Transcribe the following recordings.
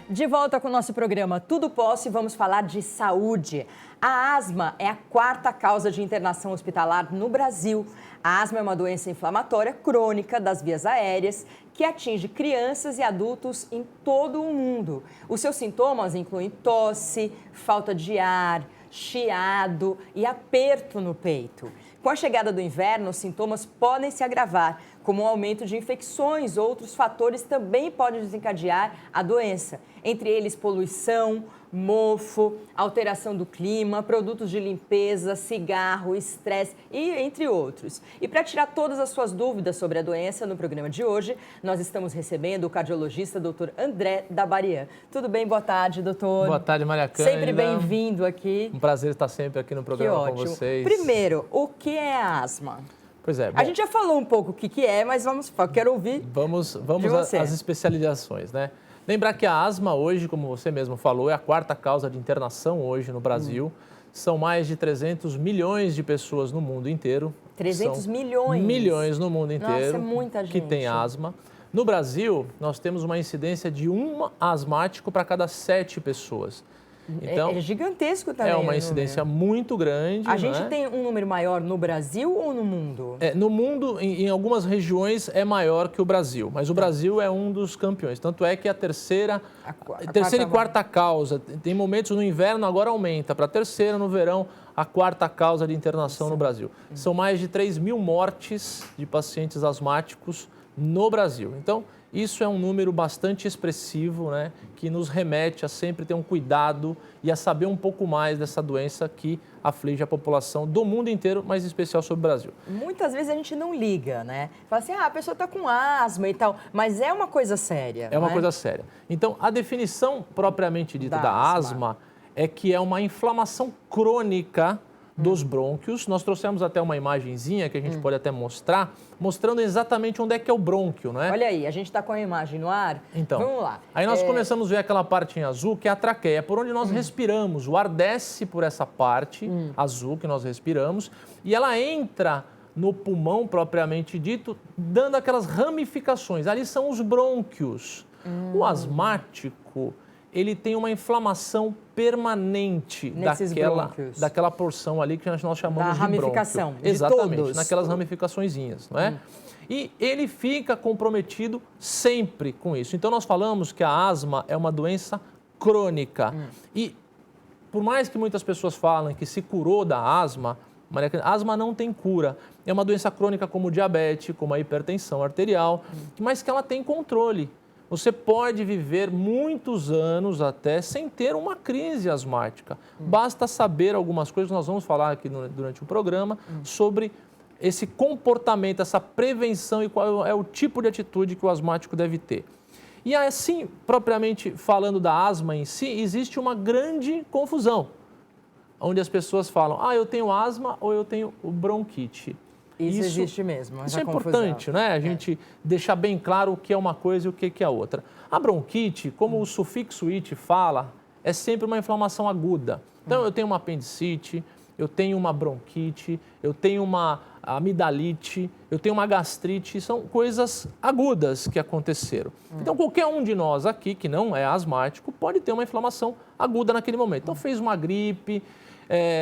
De volta com o nosso programa Tudo Posso e vamos falar de saúde. A asma é a quarta causa de internação hospitalar no Brasil. A asma é uma doença inflamatória crônica das vias aéreas que atinge crianças e adultos em todo o mundo. Os seus sintomas incluem tosse, falta de ar, chiado e aperto no peito. Com a chegada do inverno, os sintomas podem se agravar, como o aumento de infecções. Outros fatores também podem desencadear a doença, entre eles poluição, mofo, alteração do clima, produtos de limpeza, cigarro, estresse e entre outros. E para tirar todas as suas dúvidas sobre a doença, no programa de hoje, nós estamos recebendo o cardiologista Dr. André Dabarian. Tudo bem? Boa tarde, doutor. Boa tarde, Maria Cândida. Sempre bem-vindo aqui. Um prazer estar sempre aqui no programa com vocês. Primeiro, o que é a asma? Pois é. Bom, a gente já falou um pouco o que é, mas quero ouvir Vamos de às especializações, né? Lembrar que a asma hoje, como você mesmo falou, é a quarta causa de internação hoje no Brasil. São mais de 300 milhões de pessoas no mundo inteiro. 300 milhões? Milhões no mundo inteiro. Nossa, é muita gente. Que tem asma. No Brasil, nós temos uma incidência de um asmático para cada 7 pessoas. Então, é gigantesco também. É uma incidência muito grande. A gente tem um número maior no Brasil ou no mundo? No mundo, em algumas regiões, é maior que o Brasil. Mas o Brasil é um dos campeões. Tanto é que a terceira e quarta causa, tem momentos no inverno, agora aumenta. Para a terceira, no verão, a quarta causa de internação no Brasil. São mais de 3 mil mortes de pacientes asmáticos no Brasil. Então, isso é um número bastante expressivo, né, que nos remete a sempre ter um cuidado e a saber um pouco mais dessa doença que aflige a população do mundo inteiro, mas em especial sobre o Brasil. Muitas vezes a gente não liga, né? Fala assim, a pessoa está com asma e tal, mas é uma coisa séria. É uma coisa séria. Então, a definição propriamente dita da asma é que é uma inflamação crônica dos brônquios. Nós trouxemos até uma imagenzinha que a gente pode até mostrar, mostrando exatamente onde é que é o brônquio, não é? Olha aí, a gente está com a imagem no ar. Então, vamos lá. Aí nós começamos a ver aquela parte em azul, que é a traqueia, por onde nós respiramos. O ar desce por essa parte azul que nós respiramos e ela entra no pulmão propriamente dito, dando aquelas ramificações. Ali são os brônquios. O asmático, ele tem uma inflamação permanente daquela porção ali que nós chamamos de ramificação, brônquio. Exatamente, naquelas ramificaçõezinhas, não é? E ele fica comprometido sempre com isso. Então, nós falamos que a asma é uma doença crônica. E, por mais que muitas pessoas falem que se curou da asma, a asma não tem cura. É uma doença crônica como o diabetes, como a hipertensão arterial, mas que ela tem controle. Você pode viver muitos anos até sem ter uma crise asmática. Basta saber algumas coisas, nós vamos falar aqui durante o programa, sobre esse comportamento, essa prevenção e qual é o tipo de atitude que o asmático deve ter. E assim, propriamente falando da asma em si, existe uma grande confusão, onde as pessoas falam, eu tenho asma ou eu tenho bronquite. Isso existe mesmo. Isso é importante, né? A gente deixar bem claro o que é uma coisa e o que é a outra. A bronquite, como o sufixo "ite" fala, é sempre uma inflamação aguda. Então, eu tenho uma apendicite, eu tenho uma bronquite, eu tenho uma amidalite, eu tenho uma gastrite, são coisas agudas que aconteceram. Então, qualquer um de nós aqui, que não é asmático, pode ter uma inflamação aguda naquele momento. Então, fez uma gripe,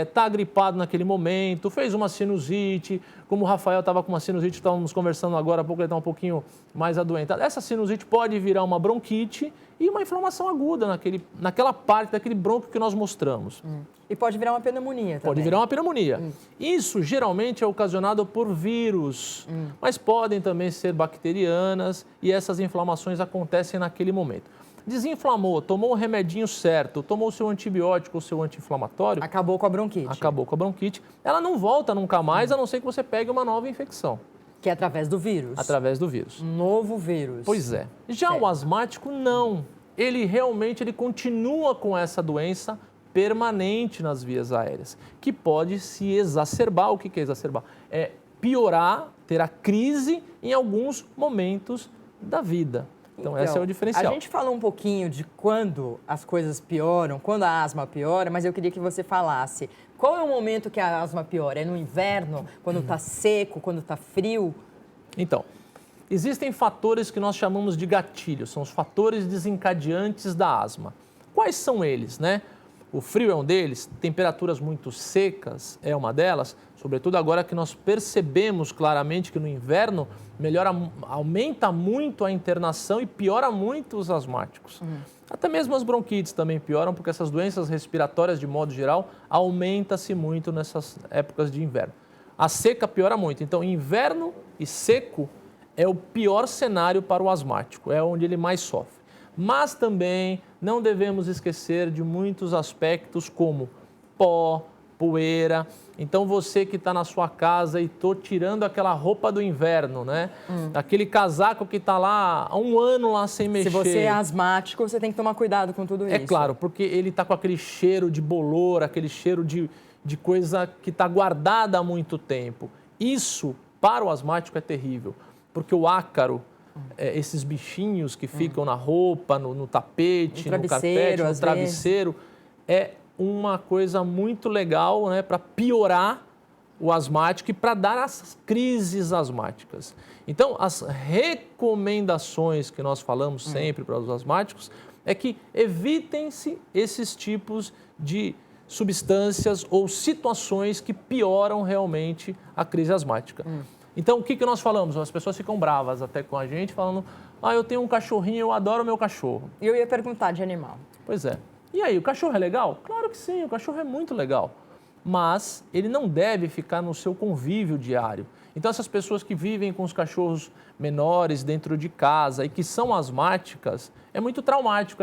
está gripado naquele momento, fez uma sinusite, como o Rafael estava com uma sinusite, estávamos conversando agora há pouco, ele está um pouquinho mais adoentado. Essa sinusite pode virar uma bronquite e uma inflamação aguda naquela parte daquele brônquio que nós mostramos. E pode virar uma pneumonia também. Pode virar uma pneumonia. Isso geralmente é ocasionado por vírus, mas podem também ser bacterianas e essas inflamações acontecem naquele momento. Desinflamou, tomou o remedinho certo, tomou o seu antibiótico, o seu anti-inflamatório. Acabou com a bronquite. Acabou com a bronquite. Ela não volta nunca mais, a não ser que você pegue uma nova infecção. Que é através do vírus. Através do vírus. Um novo vírus. Pois é. Já o asmático, não. Ele realmente continua com essa doença permanente nas vias aéreas, que pode se exacerbar. O que é exacerbar? É piorar, ter a crise em alguns momentos da vida. Então, esse é o diferencial. A gente falou um pouquinho de quando as coisas pioram, quando a asma piora, mas eu queria que você falasse qual é o momento que a asma piora? É no inverno, quando está seco, quando está frio? Então, existem fatores que nós chamamos de gatilhos, são os fatores desencadeantes da asma. Quais são eles, né? O frio é um deles, temperaturas muito secas é uma delas, sobretudo agora que nós percebemos claramente que no inverno aumenta muito a internação e piora muito os asmáticos. Até mesmo as bronquites também pioram, porque essas doenças respiratórias, de modo geral, aumenta-se muito nessas épocas de inverno. A seca piora muito, então inverno e seco é o pior cenário para o asmático, é onde ele mais sofre. Mas também não devemos esquecer de muitos aspectos como pó, poeira. Então você que está na sua casa e estou tirando aquela roupa do inverno, né? Aquele casaco que está lá há um ano lá sem mexer. Se você é asmático, você tem que tomar cuidado com tudo isso. É claro, porque ele está com aquele cheiro de bolor, aquele cheiro de coisa que está guardada há muito tempo. Isso, para o asmático, é terrível, porque o ácaro, esses bichinhos que ficam na roupa, no tapete, no carpete, no travesseiro, é uma coisa muito legal, né, para piorar o asmático e para dar as crises asmáticas. Então, as recomendações que nós falamos sempre para os asmáticos é que evitem-se esses tipos de substâncias ou situações que pioram realmente a crise asmática. Então, o que nós falamos? As pessoas ficam bravas até com a gente, falando, eu tenho um cachorrinho, eu adoro o meu cachorro. E eu ia perguntar de animal. Pois é. E aí, o cachorro é legal? Claro que sim, o cachorro é muito legal. Mas ele não deve ficar no seu convívio diário. Então, essas pessoas que vivem com os cachorros menores dentro de casa e que são asmáticas, é muito traumático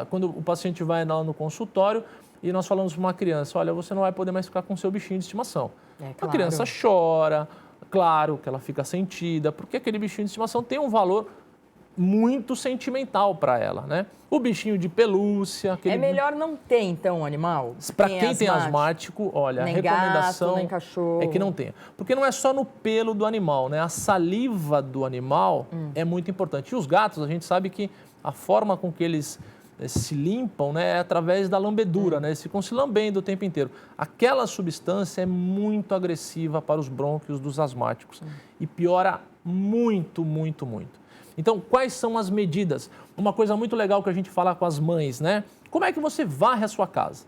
quando o paciente vai lá no consultório e nós falamos para uma criança, olha, você não vai poder mais ficar com o seu bichinho de estimação. Claro. A criança chora, claro que ela fica sentida, porque aquele bichinho de estimação tem um valor muito sentimental para ela, né? O bichinho de pelúcia... É melhor não ter, então, um animal? Para quem tem asmático, olha, nem a recomendação gato, nem cachorro. é que não tenha. Porque não é só no pelo do animal, né? A saliva do animal é muito importante. E os gatos, a gente sabe que a forma com que eles se limpam, né, é através da lambedura, né? Eles ficam se lambendo o tempo inteiro. Aquela substância é muito agressiva para os brônquios dos asmáticos e piora muito, muito, muito. Então, quais são as medidas? Uma coisa muito legal que a gente fala com as mães, né? Como é que você varre a sua casa?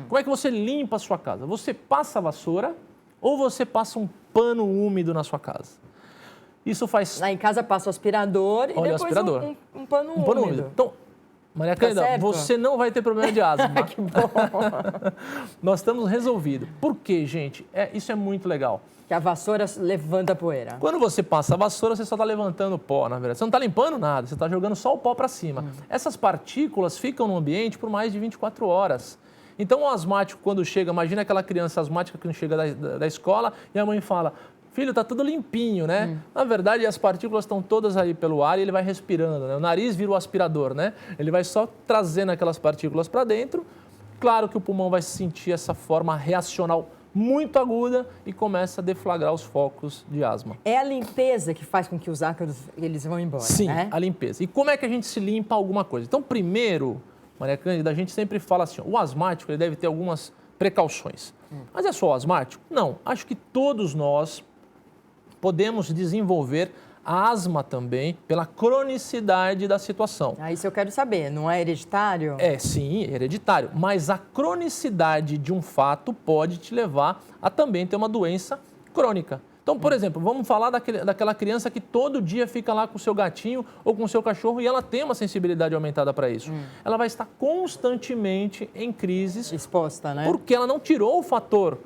Como é que você limpa a sua casa? Você passa a vassoura ou você passa um pano úmido na sua casa? Isso faz... Lá em casa passa o aspirador e depois aspirador. Um pano úmido. Então, Maria Cândida, você não vai ter problema de asma. Que bom. Nós estamos resolvidos. Por quê, gente? Isso é muito legal. Que a vassoura levanta a poeira. Quando você passa a vassoura, você só está levantando pó, na verdade. Você não está limpando nada, você está jogando só o pó para cima. Essas partículas ficam no ambiente por mais de 24 horas. Então, o asmático, quando chega, imagina aquela criança asmática que não chega da escola e a mãe fala, filho, está tudo limpinho, né? Na verdade, as partículas estão todas aí pelo ar e ele vai respirando, né? O nariz vira o aspirador, né? Ele vai só trazendo aquelas partículas para dentro. Claro que o pulmão vai sentir essa forma reacional muito aguda e começa a deflagrar os focos de asma. É a limpeza que faz com que os ácaros eles vão embora, Sim, né? a limpeza. E como é que a gente se limpa alguma coisa? Então, primeiro, Maria Cândida, a gente sempre fala assim, o asmático ele deve ter algumas precauções. Mas é só o asmático? Não. Acho que todos nós podemos desenvolver a asma também pela cronicidade da situação. Isso eu quero saber, não é hereditário? Sim, é hereditário, mas a cronicidade de um fato pode te levar a também ter uma doença crônica. Então, por exemplo, vamos falar daquela criança que todo dia fica lá com o seu gatinho ou com o seu cachorro e ela tem uma sensibilidade aumentada para isso. Ela vai estar constantemente em crises. Exposta, né? Porque ela não tirou o fator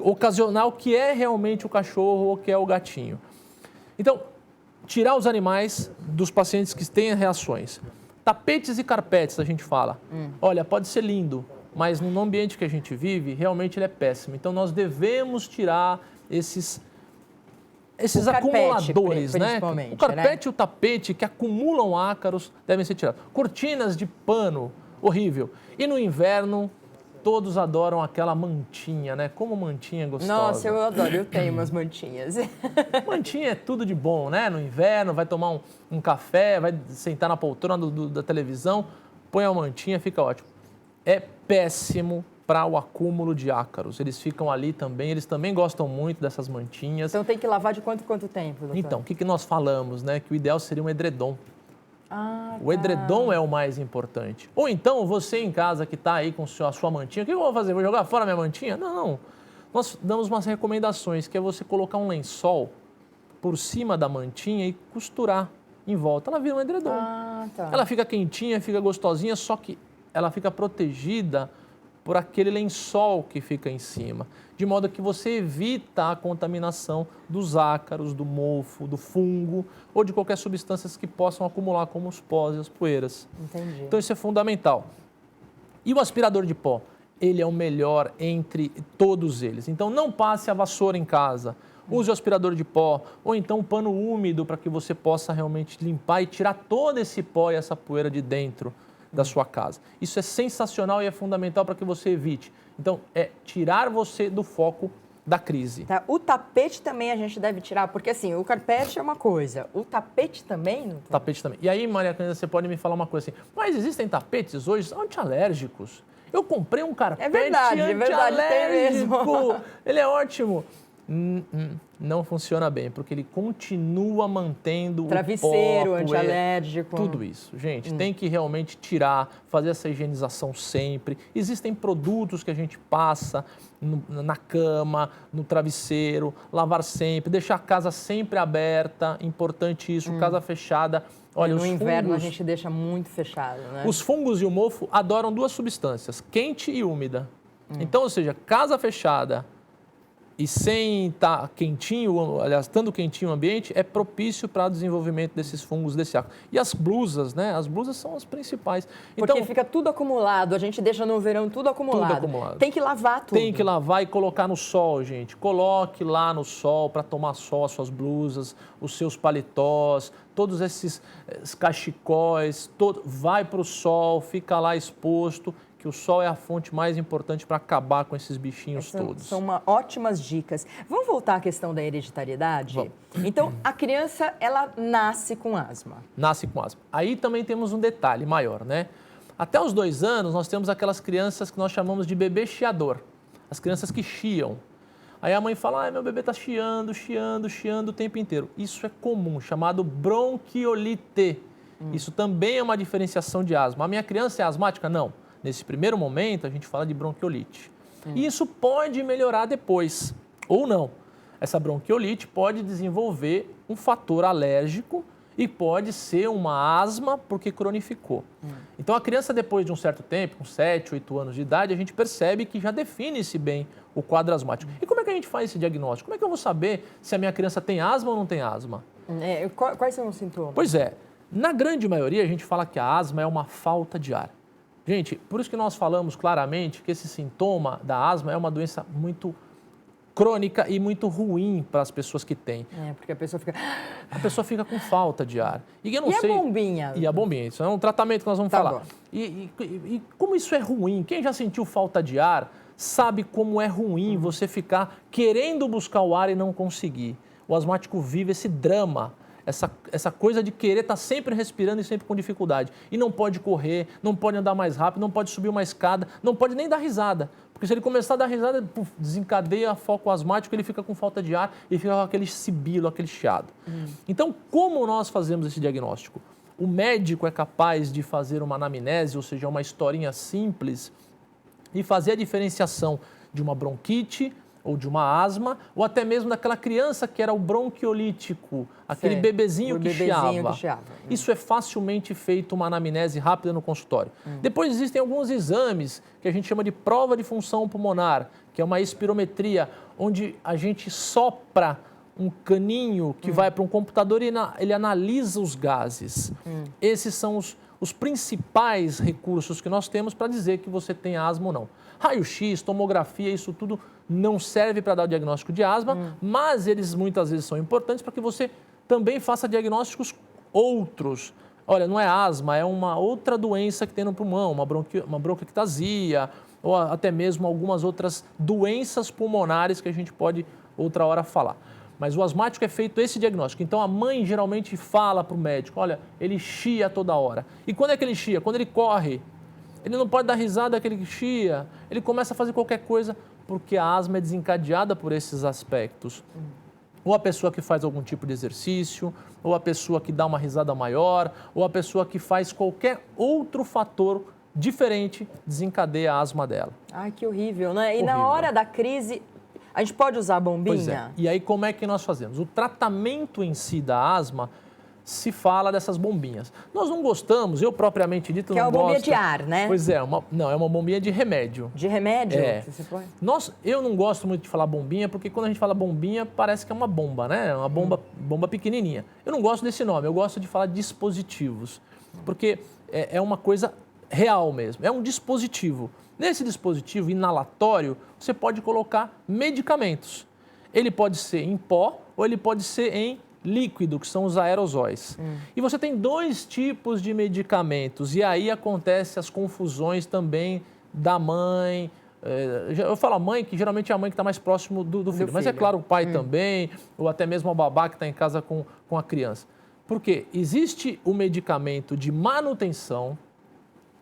ocasional que é realmente o cachorro ou que é o gatinho. Então, tirar os animais dos pacientes que têm reações. Tapetes e carpetes, a gente fala. Olha, pode ser lindo, mas no ambiente que a gente vive, realmente ele é péssimo. Então, nós devemos tirar esses acumuladores, né? O carpete e o tapete que acumulam ácaros devem ser tirados. Cortinas de pano, horrível. E no inverno, todos adoram aquela mantinha, né? Como mantinha gostosa. Nossa, eu adoro, eu tenho umas mantinhas. Mantinha é tudo de bom, né? No inverno, vai tomar um café, vai sentar na poltrona da televisão, põe a mantinha, fica ótimo. É péssimo para o acúmulo de ácaros. Eles ficam ali também, eles também gostam muito dessas mantinhas. Então tem que lavar de quanto tempo, doutor? Então, o que nós falamos, né? Que o ideal seria um edredom. O edredom é o mais importante. Ou então, você em casa que está aí com a sua mantinha, o que eu vou fazer? Vou jogar fora a minha mantinha? Não. Nós damos umas recomendações, que é você colocar um lençol por cima da mantinha e costurar em volta. Ela vira um edredom. Ela fica quentinha, fica gostosinha, só que ela fica protegida por aquele lençol que fica em cima, de modo que você evita a contaminação dos ácaros, do mofo, do fungo ou de qualquer substâncias que possam acumular, como os pós e as poeiras. Entendi. Então isso é fundamental. E o aspirador de pó? Ele é o melhor entre todos eles. Então não passe a vassoura em casa, use o aspirador de pó ou então um pano úmido para que você possa realmente limpar e tirar todo esse pó e essa poeira de dentro da sua casa. Isso é sensacional e é fundamental para que você evite. Então, é tirar você do foco da crise. Tá. O tapete também a gente deve tirar, porque assim, o carpete é uma coisa, o tapete também? Não tem? Tapete também. E aí, Maria Candida, você pode me falar uma coisa assim, mas existem tapetes hoje antialérgicos? Eu comprei um carpete antialérgico. Tem mesmo. Ele é ótimo. Não funciona bem, porque ele continua mantendo travesseiro, o pó, antialérgico. Tudo isso. Gente, tem que realmente tirar, fazer essa higienização sempre. Existem produtos que a gente passa na cama, no travesseiro, lavar sempre, deixar a casa sempre aberta, importante isso, casa fechada. Olha, no inverno fungos, a gente deixa muito fechado, né? Os fungos e o mofo adoram duas substâncias, quente e úmida. Então, ou seja, casa fechada e sem estar quentinho, aliás, estando quentinho o ambiente, é propício para o desenvolvimento desses fungos, desse ácaro. E as blusas, né? As blusas são as principais. Porque então, fica tudo acumulado, a gente deixa no verão tudo acumulado. Tudo acumulado. Tem que lavar tudo. Tem que lavar e colocar no sol, gente. Coloque lá no sol para tomar sol as suas blusas, os seus paletós, todos esses cachecóis, vai para o sol, fica lá exposto, que o sol é a fonte mais importante para acabar com esses bichinhos todos. São ótimas dicas. Vamos voltar à questão da hereditariedade? Vamos. Então, a criança, ela nasce com asma. Nasce com asma. Aí também temos um detalhe maior, né? Até os 2 anos, nós temos aquelas crianças que nós chamamos de bebê chiador. As crianças que chiam. Aí a mãe fala, meu bebê está chiando o tempo inteiro. Isso é comum, chamado bronquiolite. Isso também é uma diferenciação de asma. A minha criança é asmática? Não. Nesse primeiro momento, a gente fala de bronquiolite. E isso pode melhorar depois, ou não. Essa bronquiolite pode desenvolver um fator alérgico e pode ser uma asma porque cronificou. Então, a criança, depois de um certo tempo, com 7, 8 anos de idade, a gente percebe que já define-se bem o quadro asmático. E como é que a gente faz esse diagnóstico? Como é que eu vou saber se a minha criança tem asma ou não tem asma? Quais são os sintomas? Pois é, na grande maioria, a gente fala que a asma é uma falta de ar. Gente, por isso que nós falamos claramente que esse sintoma da asma é uma doença muito crônica e muito ruim para as pessoas que têm. Porque a pessoa fica com falta de ar. E eu não sei... a bombinha? E a bombinha, isso é um tratamento que nós vamos falar. Bom. E como isso é ruim? Quem já sentiu falta de ar sabe como é ruim você ficar querendo buscar o ar e não conseguir. O asmático vive esse drama. Essa coisa de querer estar sempre respirando e sempre com dificuldade. E não pode correr, não pode andar mais rápido, não pode subir uma escada, não pode nem dar risada. Porque se ele começar a dar risada, desencadeia foco asmático, ele fica com falta de ar e fica com aquele sibilo, aquele chiado. Então, como nós fazemos esse diagnóstico? O médico é capaz de fazer uma anamnese, ou seja, uma historinha simples, e fazer a diferenciação de uma bronquite ou de uma asma, ou até mesmo daquela criança que era o bronquiolítico, aquele bebezinho que chiava. Isso é facilmente feito uma anamnese rápida no consultório. Depois existem alguns exames que a gente chama de prova de função pulmonar, que é uma espirometria, onde a gente sopra um caninho que vai para um computador e ele analisa os gases. Esses são os principais recursos que nós temos para dizer que você tem asma ou não. Raio-X, tomografia, isso tudo não serve para dar o diagnóstico de asma, mas eles muitas vezes são importantes para que você também faça diagnósticos outros. Olha, não é asma, é uma outra doença que tem no pulmão, uma bronquiectasia, ou até mesmo algumas outras doenças pulmonares que a gente pode outra hora falar. Mas o asmático é feito esse diagnóstico. Então, a mãe geralmente fala para o médico, olha, ele chia toda hora. E quando é que ele chia? Quando ele corre. ele não pode dar risada daquele que chia, ele começa a fazer qualquer coisa, porque a asma é desencadeada por esses aspectos. Ou a pessoa que faz algum tipo de exercício, ou a pessoa que dá uma risada maior, ou a pessoa que faz qualquer outro fator diferente desencadeia a asma dela. Ai, que horrível, né? E Horrível. na hora da crise, a gente pode usar a bombinha? Pois é. E aí como é que nós fazemos? O tratamento em si da asma se fala dessas bombinhas. Nós não gostamos, eu propriamente dito que não gosto. Que é uma bombinha de ar, né? Pois é, não, é uma bombinha de remédio. De remédio? É. Você põe? Eu não gosto muito de falar bombinha, porque quando a gente fala bombinha, parece que é uma bomba, né? Uma bomba pequenininha. Eu não gosto desse nome, eu gosto de falar dispositivos, porque é uma coisa real mesmo, é um dispositivo. Nesse dispositivo inalatório, você pode colocar medicamentos. Ele pode ser em pó ou ele pode ser em líquido, que são os aerosóis. E você tem 2 tipos de medicamentos, e aí acontecem as confusões também da mãe. Eu falo a mãe, que geralmente é a mãe que está mais próximo do filho, mas é claro o pai também, ou até mesmo a babá que está em casa com a criança. Porque existe o medicamento de manutenção,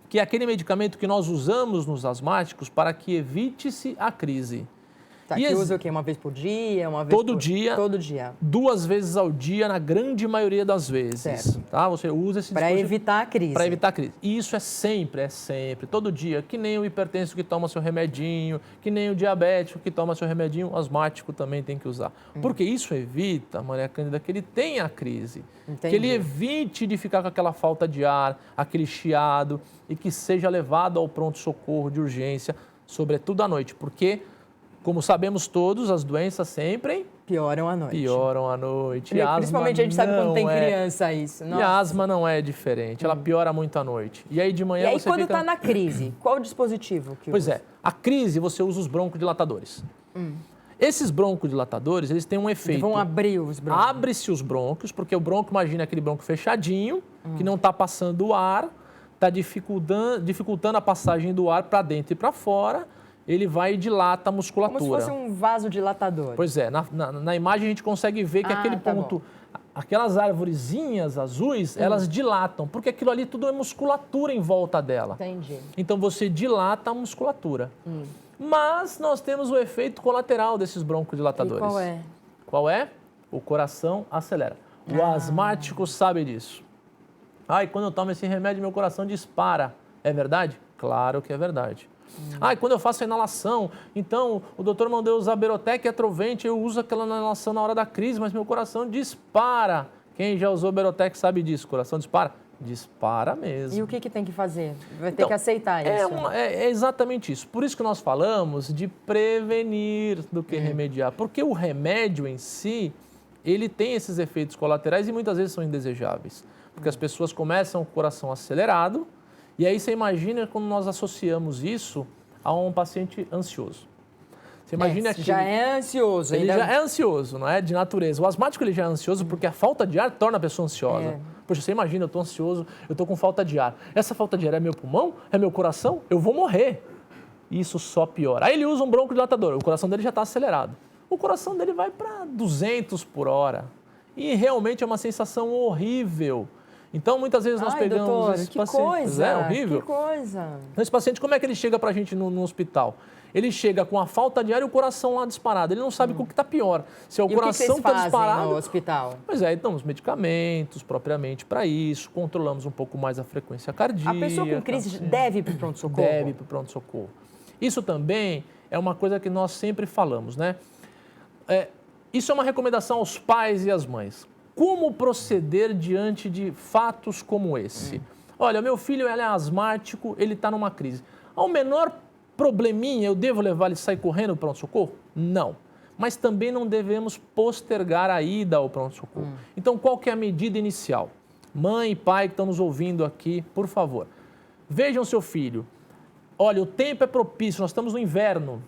que é aquele medicamento que nós usamos nos asmáticos para que evite-se a crise. Tá, que usa o quê? Uma vez por dia? Uma vez todo dia. Todo dia. 2 vezes ao dia, na grande maioria das vezes. Certo. Tá? Você usa esse para evitar a crise. Para evitar a crise. E isso é sempre, todo dia. Que nem o hipertenso que toma seu remedinho, que nem o diabético que toma seu remedinho, o asmático também tem que usar. Porque isso evita, Maria Cândida, que ele tenha a crise. Entendi. Que ele evite de ficar com aquela falta de ar, aquele chiado, e que seja levado ao pronto-socorro de urgência, sobretudo à noite. Porque, como sabemos todos, as doenças sempre pioram à noite. Pioram à noite. E principalmente a gente sabe quando tem criança isso. Nossa. E a asma não é diferente, ela piora muito à noite. E aí de manhã você quando está na crise, qual o dispositivo que Pois usa? é, a crise você usa os broncodilatadores. Esses broncodilatadores, eles têm um efeito. Vão abrir os brônquios. Abre-se os brônquios, porque o brônquio, imagina aquele brônquio fechadinho, que não está passando o ar, está dificultando a passagem do ar para dentro e para fora. Ele vai e dilata a musculatura. Como se fosse um vasodilatador. Pois é, na imagem a gente consegue ver que aquele ponto, aquelas arvorezinhas azuis, elas dilatam, porque aquilo ali tudo é musculatura em volta dela. Entendi. Então você dilata a musculatura. Mas nós temos o efeito colateral desses broncodilatadores. E qual é? Qual é? O coração acelera. O asmático sabe disso. Ai, quando eu tomo esse remédio, meu coração dispara. É verdade? Claro que é verdade. Quando eu faço a inalação, então o doutor mandou usar Berotec e Atrovente, eu uso aquela inalação na hora da crise, mas meu coração dispara. Quem já usou Berotec sabe disso, coração dispara? Dispara mesmo. E o que tem que fazer? Vai ter que aceitar isso. É exatamente isso. Por isso que nós falamos de prevenir do que remediar. Porque o remédio em si, ele tem esses efeitos colaterais e muitas vezes são indesejáveis. Porque as pessoas começam com o coração acelerado, e aí você imagina quando nós associamos isso a um paciente ansioso. Você imagina que já é ansioso. Ele já é ansioso, não é? De natureza. O asmático ele já é ansioso porque a falta de ar torna a pessoa ansiosa. Poxa, você imagina, eu estou ansioso, eu estou com falta de ar. Essa falta de ar é meu pulmão? É meu coração? Eu vou morrer. Isso só piora. Aí ele usa um broncodilatador, o coração dele já está acelerado. O coração dele vai para 200 por hora. E realmente é uma sensação horrível. Então, muitas vezes nós pegamos doutor, esses que pacientes. coisa, É horrível. Que coisa. Então, esse paciente, como é que ele chega para a gente no hospital? Ele chega com a falta de ar e o coração lá disparado. Ele não sabe o que está pior. Se é o coração que está disparado. No hospital? Pois é, então, os medicamentos propriamente para isso, controlamos um pouco mais a frequência cardíaca. A pessoa com crise deve ir para o pronto-socorro? Deve ir para o pronto-socorro. Isso também é uma coisa que nós sempre falamos, né? Isso é uma recomendação aos pais e às mães. Como proceder diante de fatos como esse? Olha, meu filho ele é asmático, ele está numa crise. Ao menor probleminha, eu devo levar ele a sair correndo para o pronto-socorro? Não. Mas também não devemos postergar a ida ao pronto-socorro. Então, qual que é a medida inicial? Mãe e pai que estão nos ouvindo aqui, por favor, vejam seu filho. Olha, o tempo é propício, nós estamos no inverno.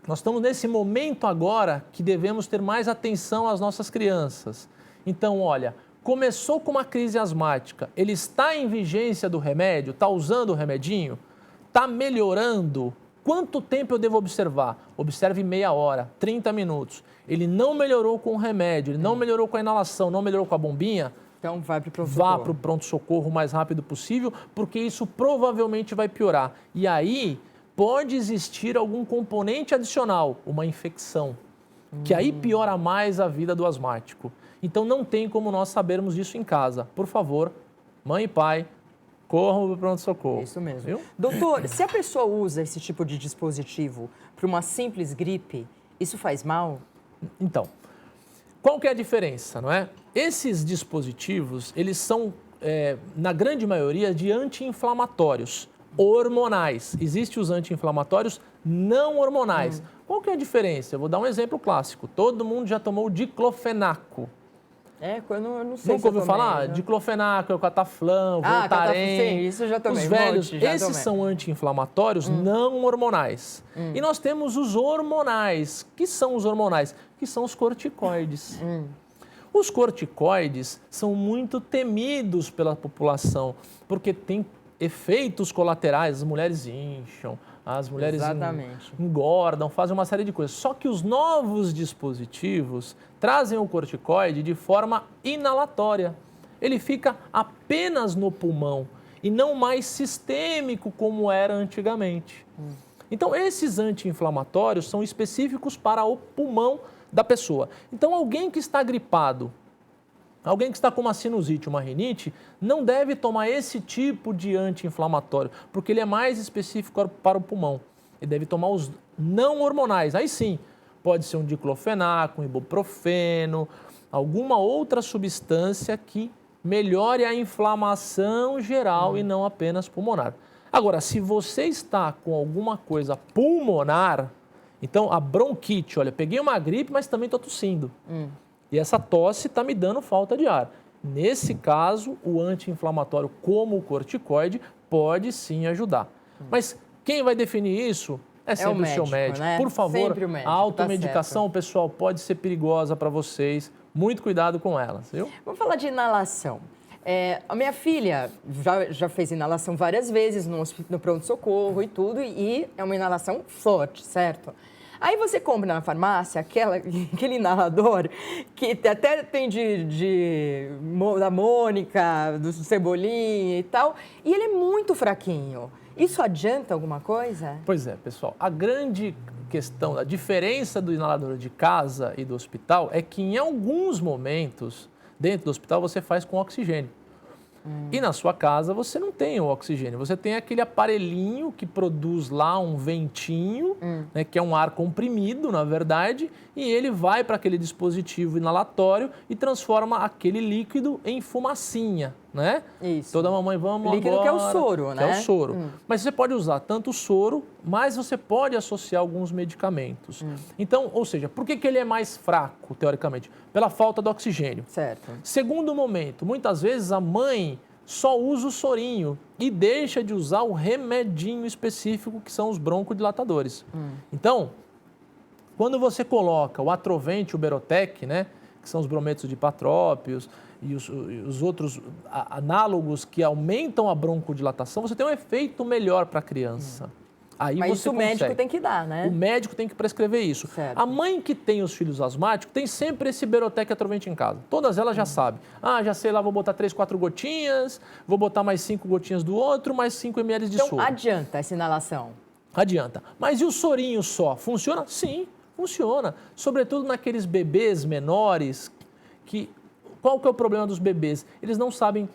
Nós estamos nesse momento agora que devemos ter mais atenção às nossas crianças. Então, olha, começou com uma crise asmática, ele está em vigência do remédio, está usando o remedinho, está melhorando. Quanto tempo eu devo observar? Observe meia hora, 30 minutos. Ele não melhorou com o remédio, ele não melhorou com a inalação, não melhorou com a bombinha, Então vai para o pronto-socorro. Vá para o pronto-socorro o mais rápido possível, porque isso provavelmente vai piorar. E aí pode existir algum componente adicional, uma infecção, que aí piora mais a vida do asmático. Então não tem como nós sabermos disso em casa. Por favor, mãe e pai, corram para o pronto-socorro. Isso mesmo. Viu? Doutor, se a pessoa usa esse tipo de dispositivo para uma simples gripe, isso faz mal? Então, qual que é a diferença, não é? Esses dispositivos, eles são, na grande maioria, de anti-inflamatórios hormonais. Existem os anti-inflamatórios não hormonais. Qual que é a diferença? Eu vou dar um exemplo clássico. Todo mundo já tomou o diclofenaco. Eu não sei. Nunca ouviu falar? Né? Diclofenaco, o cataflã, o Voltaren. Sim, isso eu já tomei. Os velhos, esses são anti-inflamatórios não hormonais. E nós temos os hormonais. Que são os hormonais? Que são os corticoides. Os corticoides são muito temidos pela população, porque tem efeitos colaterais. As mulheres incham, as mulheres engordam, fazem uma série de coisas. Só que os novos dispositivos trazem o corticoide de forma inalatória. Ele fica apenas no pulmão e não mais sistêmico como era antigamente. Então, esses anti-inflamatórios são específicos para o pulmão da pessoa. Então, alguém que está gripado, alguém que está com uma sinusite, uma rinite, não deve tomar esse tipo de anti-inflamatório, porque ele é mais específico para o pulmão. Ele deve tomar os não hormonais. Aí sim, pode ser um diclofenaco, um ibuprofeno, alguma outra substância que melhore a inflamação geral e não apenas pulmonar. Agora, se você está com alguma coisa pulmonar, então a bronquite, olha, peguei uma gripe, mas também estou tossindo. E essa tosse está me dando falta de ar. Nesse caso, o anti-inflamatório, como o corticoide, pode sim ajudar. Mas quem vai definir isso é sempre o seu médico. Né? Por favor, a automedicação, pessoal, pode ser perigosa para vocês. Muito cuidado com elas, viu? Vamos falar de inalação. A minha filha já fez inalação várias vezes no pronto-socorro e tudo, e é uma inalação forte, certo? Aí você compra na farmácia aquele inalador que até tem da Mônica, do Cebolinha e tal, e ele é muito fraquinho. Isso adianta alguma coisa? Pois é, pessoal. A grande questão, a diferença do inalador de casa e do hospital é que em alguns momentos, dentro do hospital, você faz com oxigênio. E na sua casa você não tem o oxigênio, você tem aquele aparelhinho que produz lá um ventinho, né, que é um ar comprimido, na verdade, e ele vai para aquele dispositivo inalatório e transforma aquele líquido em fumacinha, né? Isso. Toda mamãe, vamos líquido agora. Que é o soro, né? Que é o soro. Mas você pode usar tanto o soro, mas você pode associar alguns medicamentos. Então, ou seja, por que ele é mais fraco, teoricamente? Pela falta do oxigênio. Certo. Segundo momento, muitas vezes a mãe só usa o sorinho e deixa de usar o remedinho específico que são os broncodilatadores. Então, quando você coloca o Atrovent e o Berotec, né, que são os brometos de patrópios e os outros análogos que aumentam a broncodilatação, você tem um efeito melhor para a criança. Aí Mas você isso o médico tem que dar, né? O médico tem que prescrever isso. Certo. A mãe que tem os filhos asmáticos tem sempre esse Berotec e Atrovent em casa. Todas elas já sabem. Já sei lá, vou botar 3, 4 gotinhas, vou botar mais 5 gotinhas do outro, mais 5 ml de soro. Então adianta essa inalação? Adianta. Mas e o sorinho só? Funciona? Sim, funciona. Sobretudo naqueles bebês menores que... Qual que é o problema dos bebês? Eles não sabem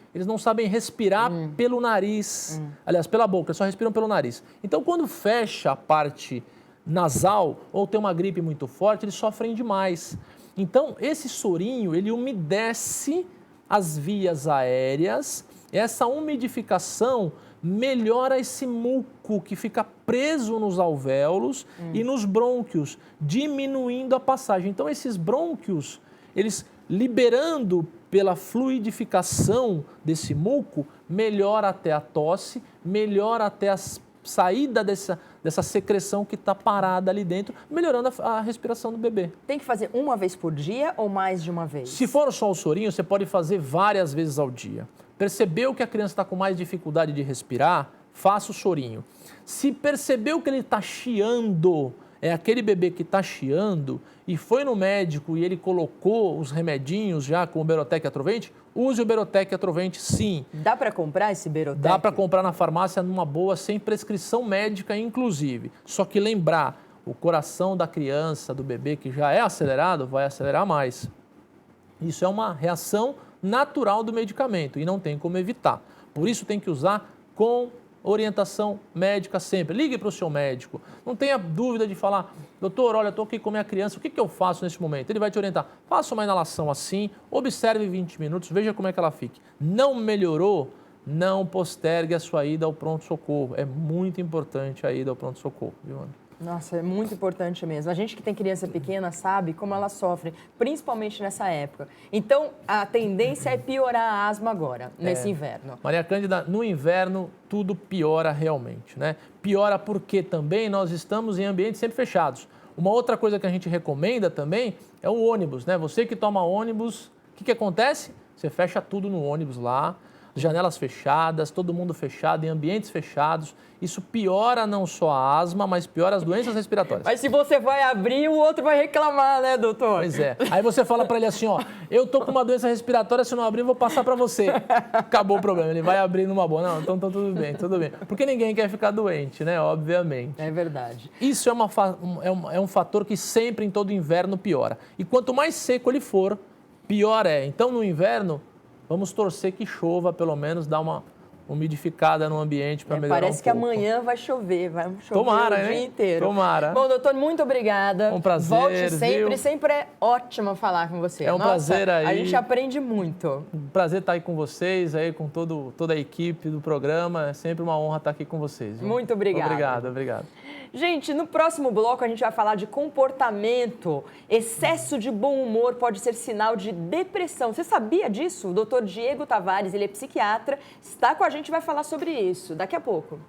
respirar pelo nariz, aliás, pela boca, eles só respiram pelo nariz. Então, quando fecha a parte nasal ou tem uma gripe muito forte, eles sofrem demais. Então, esse sorinho, ele umedece as vias aéreas, essa umidificação melhora esse muco que fica preso nos alvéolos e nos brônquios, diminuindo a passagem. Então, esses brônquios, eles liberando pela fluidificação desse muco, melhora até a tosse, melhora até a saída dessa secreção que está parada ali dentro, melhorando a respiração do bebê. Tem que fazer uma vez por dia ou mais de uma vez? Se for só o sorinho, você pode fazer várias vezes ao dia. Percebeu que a criança está com mais dificuldade de respirar? Faça o sorinho. Se percebeu que ele está chiando, é aquele bebê que está chiando e foi no médico e ele colocou os remedinhos já com o Berotec Atrovente, use o Berotec Atrovente sim. Dá para comprar esse Berotec? Dá para comprar na farmácia numa boa, sem prescrição médica inclusive. Só que lembrar, o coração da criança, do bebê que já é acelerado, vai acelerar mais. Isso é uma reação natural do medicamento e não tem como evitar. Por isso tem que usar com orientação médica sempre. Ligue para o seu médico. Não tenha dúvida de falar, doutor, olha, estou aqui com a minha criança, o que eu faço nesse momento? Ele vai te orientar. Faça uma inalação assim, observe 20 minutos, veja como é que ela fique. Não melhorou? Não postergue a sua ida ao pronto-socorro. É muito importante a ida ao pronto-socorro, viu, Ana? Nossa, é muito importante mesmo. A gente que tem criança pequena sabe como elas sofrem, principalmente nessa época. Então, a tendência é piorar a asma agora, nesse inverno. Maria Cândida, no inverno tudo piora realmente, né? Piora porque também nós estamos em ambientes sempre fechados. Uma outra coisa que a gente recomenda também é o ônibus, né? Você que toma ônibus, o que acontece? Você fecha tudo no ônibus lá, janelas fechadas, todo mundo fechado, em ambientes fechados. Isso piora não só a asma, mas piora as doenças respiratórias. Mas se você vai abrir, o outro vai reclamar, né, doutor? Pois é. Aí você fala para ele assim, ó, eu tô com uma doença respiratória, se não abrir, eu vou passar para você. Acabou o problema, ele vai abrir numa boa. Não, então tudo bem, tudo bem. Porque ninguém quer ficar doente, né, obviamente. É verdade. Isso é um fator que sempre em todo inverno piora. E quanto mais seco ele for, pior é. Então no inverno, vamos torcer que chova, pelo menos, dar uma umidificada no ambiente para melhorar parece um que pouco. Amanhã vai chover o Tomara, dia inteiro. Tomara. Bom, doutor, muito obrigada. Um prazer, volte sempre, viu? sempre é ótimo falar com você. É um prazer aí. A gente aprende muito. Um prazer estar aí com vocês, aí com toda a equipe do programa. É sempre uma honra estar aqui com vocês. Viu? Muito obrigada. Obrigado. Gente, no próximo bloco a gente vai falar de comportamento. Excesso de bom humor pode ser sinal de depressão. Você sabia disso? O doutor Diego Tavares, ele é psiquiatra, está com a gente e vai falar sobre isso daqui a pouco.